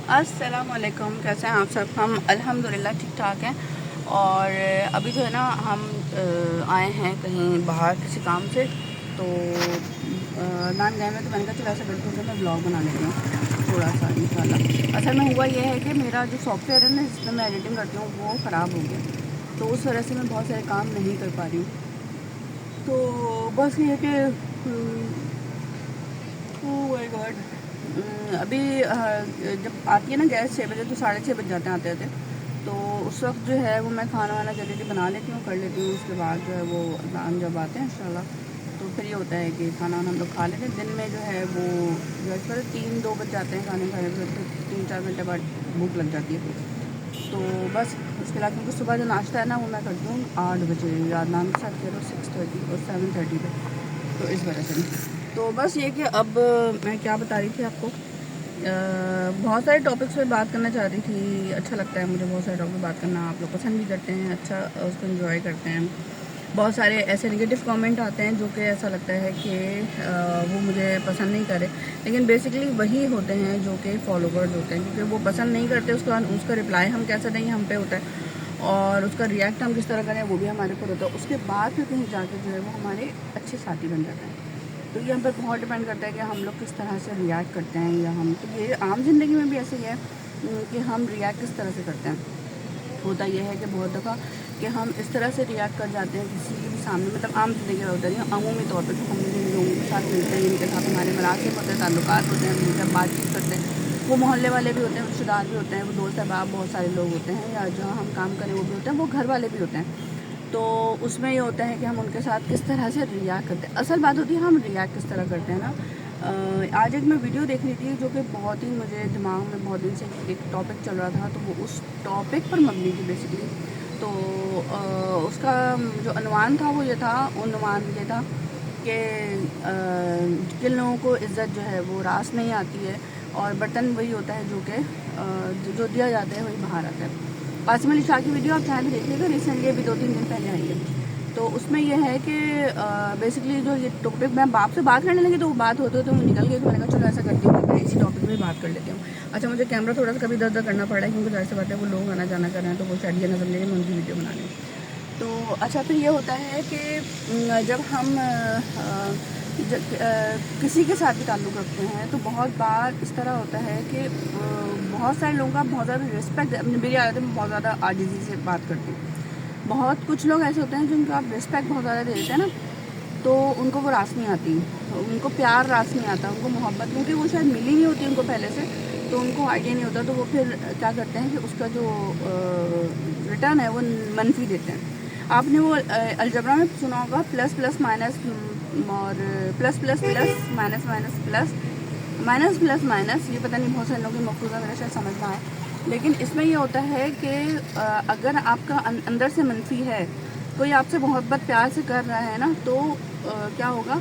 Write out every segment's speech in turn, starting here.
السلام علیکم، کیسے ہیں آپ سب؟ ہم الحمدللہ ٹھیک ٹھاک ہیں. اور ابھی جو ہے نا ہم آئے ہیں کہیں باہر کسی کام سے، تو نان گئے میں تو میں نے کہا چلو ایسا کرتی ہوں کہ میں بلاگ بنا لیتی ہوں تھوڑا سا انشاءاللہ. اصل میں ہوا یہ ہے کہ میرا جو سافٹ ویئر ہے نا جس میں ایڈیٹنگ کرتی ہوں وہ خراب ہو گیا، تو اس وجہ سے میں بہت سارے کام نہیں کر پا رہی ہوں. تو بس یہ کہ ابھی جب آتی ہے نا گیس 6 بجے تو 6:30 بج جاتے ہیں آتے آتے. تو اس وقت جو ہے وہ میں کھانا وانا جلدی بنا لیتی ہوں، کر لیتی ہوں. اس کے بعد جو ہے وہ اذان جب آتے ہیں انشاءاللہ تو پھر یہ ہوتا ہے کہ کھانا وانا ہم لوگ کھا لیتے ہیں. دن میں جو ہے وہ گیس پر 3-2 بج جاتے ہیں کھانے کھانے پھر 3-4 گھنٹے بعد بھوک لگ جاتی ہے. تو بس اس کے علاوہ کیونکہ صبح جو ناشتہ ہے نا وہ میں کرتی ہوں 8 بجے یا نان کے ساتھ 6:30 اور 7:30 پہ، تو اس وجہ سے. تو بس یہ کہ اب میں کیا بتا رہی تھی آپ کو، بہت سارے ٹاپکس پہ بات کرنا چاہ رہی تھی. اچھا لگتا ہے مجھے بہت سارے ٹاپک پہ بات کرنا، آپ لوگ پسند بھی کرتے ہیں، اچھا اس کو انجوائے کرتے ہیں. بہت سارے ایسے نگیٹو کامنٹ آتے ہیں جو کہ ایسا لگتا ہے کہ وہ مجھے پسند نہیں کرے، لیکن بیسکلی وہی ہوتے ہیں جو کہ فالوورز ہوتے ہیں، کیونکہ وہ پسند نہیں کرتے. اس کا رپلائی ہم کیسے دیں ہم پہ ہوتا ہے، اور اس کا ریئیکٹ ہم کس طرح کریں وہ بھی ہمارے اوپر ہوتا ہے. اس کے بعد پھر کہیں جا کے جو ہے وہ ہمارے اچھے ساتھی بن جاتے ہیں. تو یہ ہم پہ بہت ڈپینڈ کرتا ہے کہ ہم لوگ کس طرح سے ریئیکٹ کرتے ہیں، یا ہم تو یہ عام زندگی میں بھی ایسے ہی ہے کہ ہم ریئیکٹ کس طرح سے کرتے ہیں. ہوتا یہ ہے کہ بہت دفعہ کہ ہم اس طرح سے ریئیکٹ کر جاتے ہیں کسی بھی سامنے، مطلب عام زندگی میں ہوتا ہے عمومی طور پہ ہم جن لوگوں کے ساتھ ملتے ہیں، جن کے ساتھ ہمارے مناسب ہوتے ہیں، تعلقات ہوتے ہیں، ان سے بات چیت کرتے ہیں، وہ محلے والے بھی ہوتے ہیں، رشتہ دار بھی ہوتے ہیں، وہ دوست احباب بہت سارے لوگ ہوتے ہیں، یا جہاں ہم کام کریں وہ بھی ہوتے ہیں، وہ گھر والے بھی ہوتے ہیں. تو اس میں یہ ہوتا ہے کہ ہم ان کے ساتھ کس طرح سے ریئیکٹ کرتے ہیں. اصل بات ہوتی ہے ہم ریئیکٹ کس طرح کرتے ہیں نا. آج ایک میں ویڈیو دیکھ رہی تھی جو کہ بہت ہی مجھے دماغ میں بہت دن سے ایک ٹاپک چل رہا تھا، تو وہ اس ٹاپک پر مبنی تھی بیسکلی. تو اس کا جو عنوان تھا وہ یہ تھا، کہ جن لوگوں کو عزت جو ہے وہ راس نہیں آتی ہے، اور برتن وہی ہوتا ہے جو کہ جو دیا جاتا ہے وہی باہر آتا ہے. قاسم علی شاہ کی ویڈیو آپ چاہیں تو دیکھیے گا، ریسنٹلی ابھی 2-3 دن پہلے آئی ہے. تو اس میں یہ ہے کہ بیسکلی جو یہ ٹاپک میں باپ سے بات کرنے لگی تو وہ بات ہوتے ہوتے وہ نکل گئی، تو میں نے کہا چلو ایسا کرتی ہوں کہ اسی ٹاپک پہ بات کر لیتی ہوں. اچھا مجھے کیمرہ تھوڑا سا کبھی ادھر کرنا پڑا ہے، کیونکہ ظاہر سی بات ہے وہ لوگ آنا جانا کر رہے ہیں، تو وہ شاید یہ نہ سمجھیں کہ میں ان کی ویڈیو بنا رہی ہوں. تو اچھا پھر یہ ہوتا ہے کہ جب ہم کسی کے ساتھ بھی تعلق رکھتے ہیں تو بہت بار اس طرح ہوتا ہے کہ بہت سارے لوگوں کا بہت زیادہ رسپیکٹ، میری عادت ہے میں بہت زیادہ عاجزی سے بات کرتی ہوں. بہت کچھ لوگ ایسے ہوتے ہیں جن کو آپ رسپیکٹ بہت زیادہ دے دیتے ہیں نا، تو ان کو وہ راس نہیں آتی، ان کو پیار راس نہیں آتا، ان کو محبت، کیونکہ وہ شاید ملی نہیں ہوتی ان کو پہلے سے، تو ان کو آئیڈیا نہیں ہوتا. تو وہ پھر کیا کرتے ہیں کہ اس کا جو ریٹرن ہے وہ منفی دیتے ہیں. آپ نے وہ الجبرا میں سنا ہوگا پلس پلس مائنس، اور plus plus plus minus minus plus minus plus minus. یہ پتہ نہیں بہت سارے لوگوں کی مفروضہ میرا شاید سمجھ میں آئے، لیکن اس میں یہ ہوتا ہے کہ اگر آپ کا اندر سے منفی ہے، کوئی آپ سے محبت پیار سے کر رہا ہے نا، تو کیا ہوگا،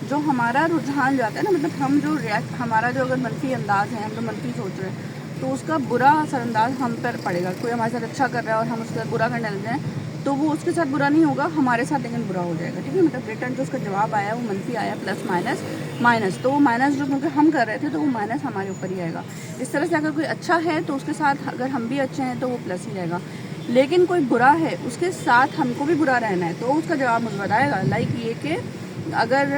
جو ہمارا رجحان جاتا ہے نا، مطلب ہم جو ہمارا جو اگر منفی انداز ہے، ہم جو منفی سوچ رہے ہیں، تو اس کا برا اثر انداز ہم پر پڑے گا. کوئی ہمارے ساتھ اچھا کر رہا ہے اور ہم اس کا برا کرنے لگ جائیں تو وہ اس کے ساتھ برا نہیں ہوگا، ہمارے ساتھ لیکن برا ہو جائے گا. ٹھیک ہے، مطلب ریٹرن جو اس کا جواب آیا وہ منفی آیا، پلس مائنس مائنس، تو وہ مائنس جو کیونکہ ہم کر رہے تھے تو وہ مائنس ہمارے اوپر ہی آئے گا. اس طرح سے اگر کوئی اچھا ہے تو اس کے ساتھ اگر ہم بھی اچھے ہیں تو وہ پلس ہی رہے گا، لیکن کوئی برا ہے اس کے ساتھ ہم کو بھی برا رہنا ہے تو اس کا جواب مثبت آئے گا. لائک یہ کہ اگر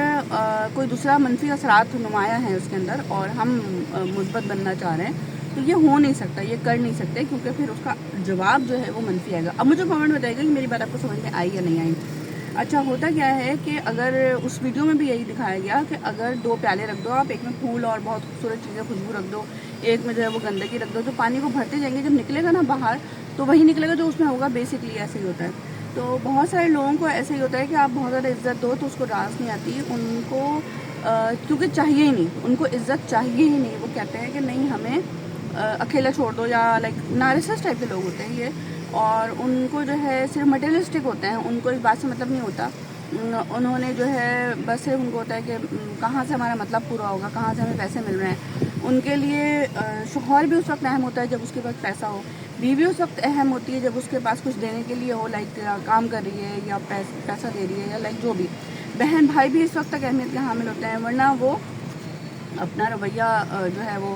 کوئی دوسرا منفی اثرات نمایاں ہیں اس کے اندر اور ہم مثبت بننا چاہ رہے ہیں تو یہ ہو نہیں سکتا، یہ کر نہیں سکتے، کیونکہ پھر اس کا جواب جو ہے وہ منفی آئے گا. اب مجھے کامنٹ بتائیے گا کہ میری بات آپ کو سمجھ میں آئی یا نہیں آئی. اچھا ہوتا کیا ہے کہ اگر اس ویڈیو میں بھی یہی دکھایا گیا کہ اگر 2 پیالے رکھ دو آپ، ایک میں پھول اور بہت خوبصورت چیزیں خوشبو رکھ دو، ایک میں جو ہے وہ گندگی رکھ دو، تو پانی کو بھرتے جائیں گے، جب نکلے گا نا باہر تو وہی نکلے گا جو اس میں ہوگا. بیسکلی ایسے ہی ہوتا ہے. تو بہت سارے لوگوں کو ایسے ہی ہوتا ہے کہ آپ بہت زیادہ عزت دو تو اس کو راس نہیں آتی ان کو، کیونکہ چاہیے ہی نہیں، ان کو عزت چاہیے ہی نہیں. وہ کہتے ہیں کہ نہیں ہمیں اکیلا چھوڑ دو، یا لائک نارسسٹ ٹائپ کے لوگ ہوتے ہیں یہ، اور ان کو جو ہے صرف مٹیریلسٹک ہوتے ہیں، ان کو اس بات سے مطلب نہیں ہوتا. انہوں نے جو ہے بس صرف ان کو ہوتا ہے کہ کہاں سے ہمارا مطلب پورا ہوگا، کہاں سے ہمیں پیسے مل رہے ہیں. ان کے لیے شوہر بھی اس وقت اہم ہوتا ہے جب اس کے پاس پیسہ ہو، بیوی اس وقت اہم ہوتی ہے جب اس کے پاس کچھ دینے کے لیے ہو، لائک کام کر رہی ہے یا پیسہ دے رہی ہے، یا لائک جو بھی. بہن بھائی بھی اس وقت تک اہمیت کے حامل ہوتے ہیں، ورنہ وہ اپنا رویہ جو ہے وہ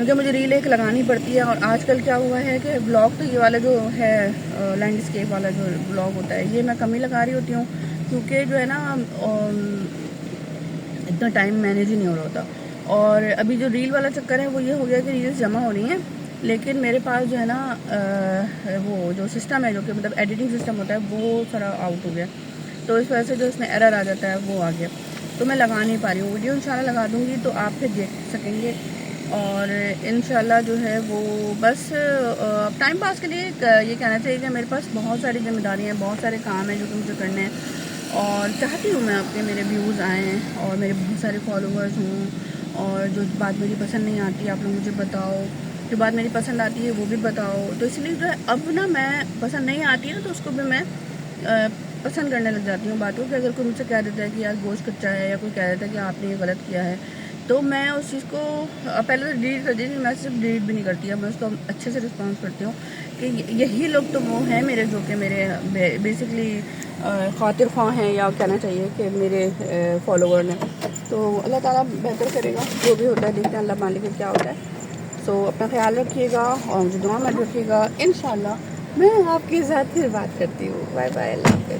کیونکہ مجھے ریل ایک لگانی پڑتی ہے. اور آج کل کیا ہوا ہے کہ بلاگ تو یہ والا جو ہے لینڈ اسکیپ والا جو بلاگ ہوتا ہے یہ میں کم ہی لگا رہی ہوتی ہوں, کیونکہ جو ہے نا اتنا ٹائم مینیج ہی نہیں ہو رہا ہوتا. اور ابھی جو ریل والا چکر ہے وہ یہ ہو گیا کہ ریلز جمع ہو رہی ہیں, لیکن میرے پاس جو ہے نا وہ جو سسٹم ہے جو کہ مطلب ایڈیٹنگ سسٹم ہوتا ہے وہ سارا آؤٹ ہو گیا, تو اس وجہ سے جو اس میں ایرر آ جاتا ہے وہ آ گیا, تو میں لگا نہیں پا رہی ہوں. ویڈیو انشاءاللہ لگا دوں گی تو آپ پھر دیکھ سکیں گے. اور انشاءاللہ جو ہے وہ بس ٹائم پاس کے لیے یہ کہنا چاہیے کہ میرے پاس بہت ساری ذمہ داریاں ہیں, بہت سارے کام ہیں جو کہ مجھے کرنے ہیں, اور چاہتی ہوں میں اپنے میرے ویوز آئیں اور میرے بہت سارے فالوورز ہوں, اور جو بات میری پسند نہیں آتی آپ لوگ مجھے بتاؤ, جو بات میری پسند آتی ہے وہ بھی بتاؤ. تو اس لیے جو ہے اب نا میں پسند نہیں آتی ہے نا تو اس کو بھی میں پسند کرنے لگ جاتی ہوں باتوں کہ اگر کوئی مجھ سے کہہ دیتا ہے کہ یار گوشت کچا ہے, یا کوئی کہہ دیتا ہے کہ آپ نے یہ غلط کیا ہے, تو میں اس چیز کو پہلے تو ڈیلیٹ کر دی تھی, میں صرف ڈیلیٹ بھی نہیں کرتی, اب میں اس کو اچھے سے رسپانس کرتی ہوں کہ یہی لوگ تو وہ ہیں میرے جو کہ میرے بیسکلی خاطر خواہ ہیں, یا کہنا چاہیے کہ میرے فالوور نے. تو اللہ تعالیٰ بہتر کرے گا, جو بھی ہوتا ہے دیکھتے ہیں اللہ مالک کیا ہوتا ہے. سو اپنا خیال رکھیے گا اور مجھے دعا میں رکھیے گا. انشاءاللہ میں آپ کے ساتھ پھر بات کرتی ہوں. بائے بائے, اللہ حافظ.